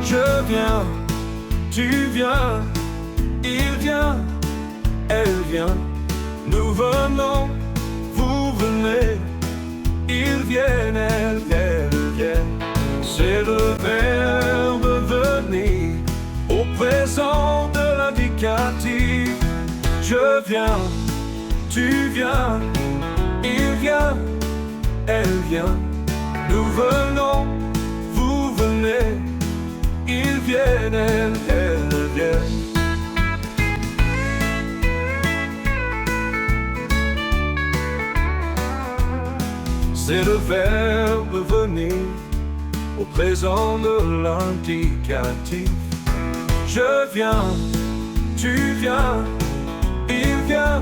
Je viens, tu viens, il vient, elle vient. Nous venons, vous venez, ils viennent, elles viennent. C'est le verbe venir au présent de l'indicatif. Je viens, tu viens, il vient, elle vient. Nous venons, vous venez, ils viennent, elles viennent. C'est le verbe venir au présent de l'indicatif. Je viens, tu viens, il vient,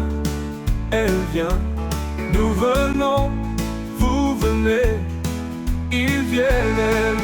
elle vient. Nous venons, vous venez, ils viennent, elles